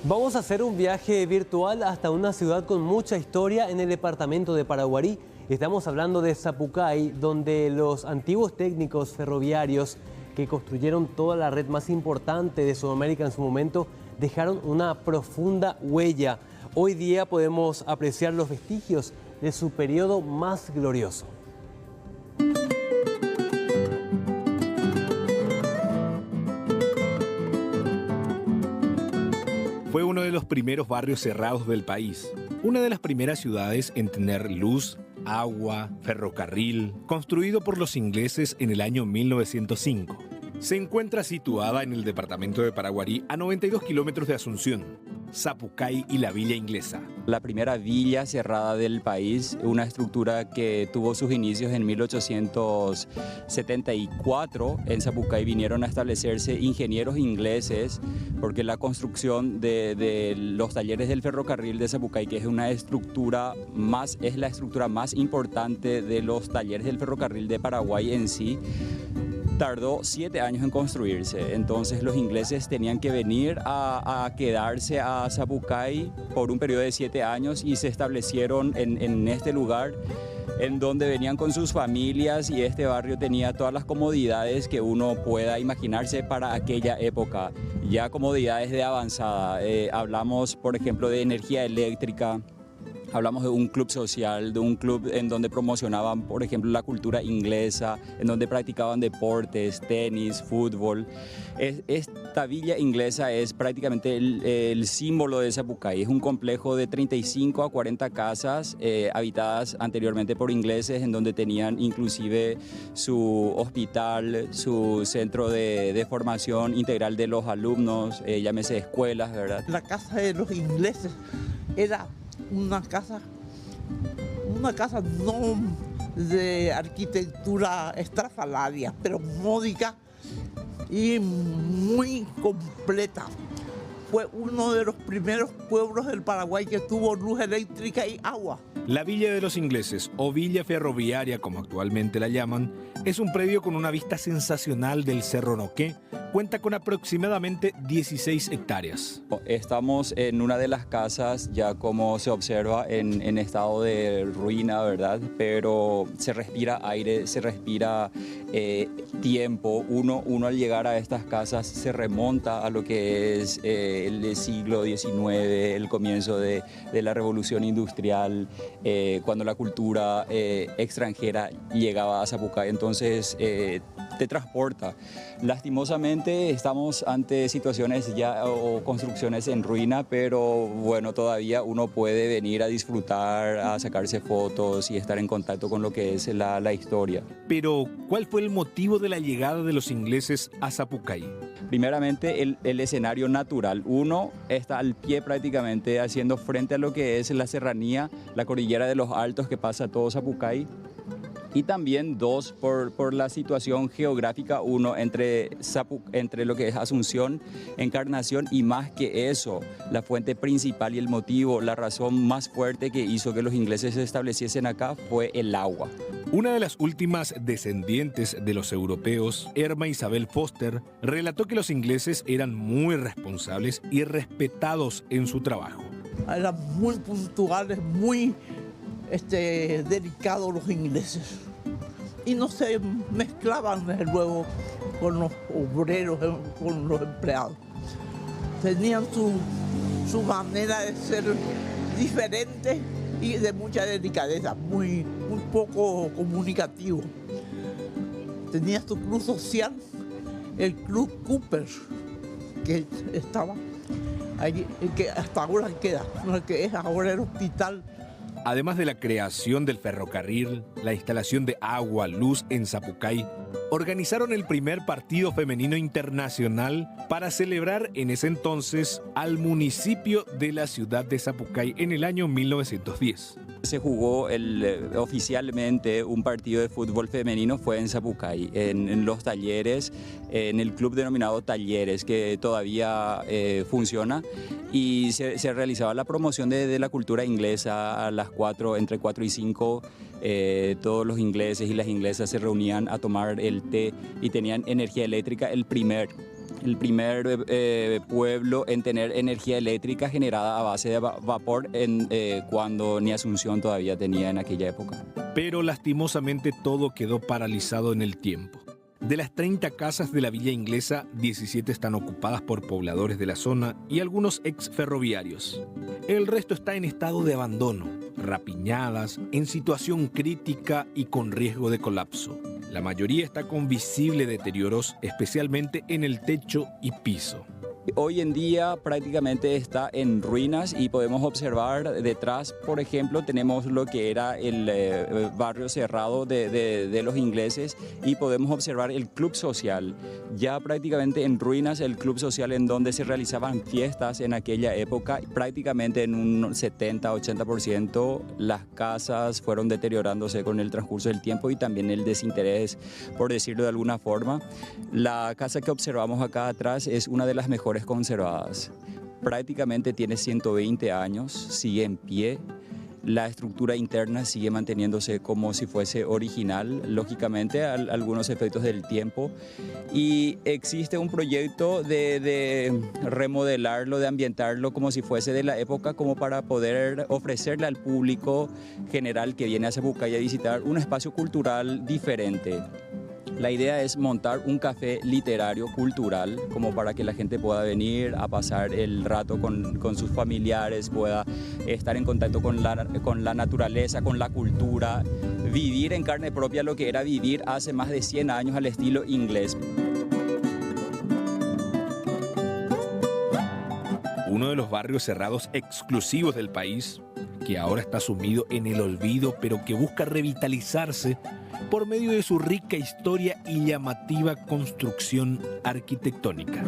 Vamos a hacer un viaje virtual hasta una ciudad con mucha historia en el departamento de Paraguarí. Estamos hablando de Sapucay, donde los antiguos técnicos ferroviarios que construyeron toda la red más importante de Sudamérica en su momento dejaron una profunda huella. Hoy día podemos apreciar los vestigios de su periodo más glorioso. Fue uno de los primeros barrios cerrados del país, una de las primeras ciudades en tener luz, agua, ferrocarril, construido por los ingleses en el año 1905. Se encuentra situada en el departamento de Paraguarí, a 92 kilómetros de Asunción, Sapucay y la Villa Inglesa. La primera villa cerrada del país, una estructura que tuvo sus inicios en 1874. En Sapucay vinieron a establecerse ingenieros ingleses porque la construcción de los talleres del ferrocarril de Sapucay, que es la estructura más importante de los talleres del ferrocarril de Paraguay en sí, tardó 7 años en construirse. Entonces los ingleses tenían que venir a quedarse a Sapucay por un periodo de 7 años y se establecieron en este lugar, en donde venían con sus familias, y este barrio tenía todas las comodidades que uno pueda imaginarse para aquella época, ya comodidades de avanzada. Hablamos, por ejemplo, de energía eléctrica. Hablamos de un club social, de un club en donde promocionaban, por ejemplo, la cultura inglesa, en donde practicaban deportes, tenis, fútbol. Esta villa inglesa es prácticamente el símbolo de Sapucay. Es un complejo de 35 a 40 casas habitadas anteriormente por ingleses, en donde tenían inclusive su hospital, su centro de formación integral de los alumnos, llámese escuelas, ¿verdad? La casa de los ingleses era una casa no de arquitectura estrafalaria, pero módica y muy completa. Fue uno de los primeros pueblos del Paraguay que tuvo luz eléctrica y agua. La Villa de los Ingleses, o Villa Ferroviaria como actualmente la llaman, es un predio con una vista sensacional del Cerro Noqué. Cuenta con aproximadamente 16 hectáreas. Estamos en una de las casas, ya como se observa, en estado de ruina, ¿verdad? Pero se respira aire, se respira tiempo. Uno al llegar a estas casas se remonta a lo que es el siglo XIX, el comienzo de la revolución industrial, cuando la cultura extranjera llegaba a Sapucay. Entonces te transporta. Lastimosamente estamos ante situaciones ya o construcciones en ruina, pero bueno, todavía uno puede venir a disfrutar, a sacarse fotos y estar en contacto con lo que es la historia. Pero, ¿cuál fue el motivo de la llegada de los ingleses a Sapucay? Primeramente, el escenario natural. Uno está al pie prácticamente, haciendo frente a lo que es la serranía, la cordillera de los Altos que pasa todo Sapucay. Y también dos, por la situación geográfica, uno entre lo que es Asunción, Encarnación, y más que eso, la fuente principal y el motivo, la razón más fuerte que hizo que los ingleses se estableciesen acá fue el agua. Una de las últimas descendientes de los europeos, Erma Isabel Foster, relató que los ingleses eran muy responsables y respetados en su trabajo. Eran muy puntuales, muy dedicados los ingleses, y no se mezclaban desde luego con los obreros, con los empleados. Tenían su manera de ser diferente y de mucha delicadeza, muy poco comunicativo. Tenía su club social, el Club Cooper, que estaba allí, que hasta ahora queda, el que es ahora el hospital. Además de la creación del ferrocarril, la instalación de agua, luz en Sapucay, organizaron el primer partido femenino internacional para celebrar en ese entonces al municipio de la ciudad de Sapucay en el año 1910. Se jugó oficialmente un partido de fútbol femenino, fue en Sapucay, en los talleres, en el club denominado Talleres, que todavía funciona, y se realizaba la promoción de la cultura inglesa a las 4, entre 4 y 5. Todos los ingleses y las inglesas se reunían a tomar el té y tenían energía eléctrica, el primer el primer pueblo en tener energía eléctrica generada a base de vapor cuando ni Asunción todavía tenía en aquella época. Pero lastimosamente todo quedó paralizado en el tiempo. De las 30 casas de la villa inglesa, 17 están ocupadas por pobladores de la zona y algunos ex ferroviarios. El resto está en estado de abandono, rapiñadas, en situación crítica y con riesgo de colapso. La mayoría está con visible deterioros, especialmente en el techo y piso. Hoy en día prácticamente está en ruinas y podemos observar detrás, por ejemplo, tenemos lo que era el barrio cerrado de los ingleses y podemos observar el club social. Ya prácticamente en ruinas el club social en donde se realizaban fiestas en aquella época, prácticamente en un 70-80% las casas fueron deteriorándose con el transcurso del tiempo y también el desinterés, por decirlo de alguna forma. La casa que observamos acá atrás es una de las mejores conservadas. Prácticamente tiene 120 años, sigue en pie. La estructura interna sigue manteniéndose como si fuese original, lógicamente, algunos efectos del tiempo. Y existe un proyecto de remodelarlo, de ambientarlo como si fuese de la época, como para poder ofrecerle al público general que viene a Sapucay a visitar un espacio cultural diferente. La idea es montar un café literario cultural como para que la gente pueda venir a pasar el rato con sus familiares, pueda estar en contacto con la naturaleza, con la cultura, vivir en carne propia lo que era vivir hace más de 100 años al estilo inglés. Uno de los barrios cerrados exclusivos del país, que ahora está sumido en el olvido, pero que busca revitalizarse por medio de su rica historia y llamativa construcción arquitectónica.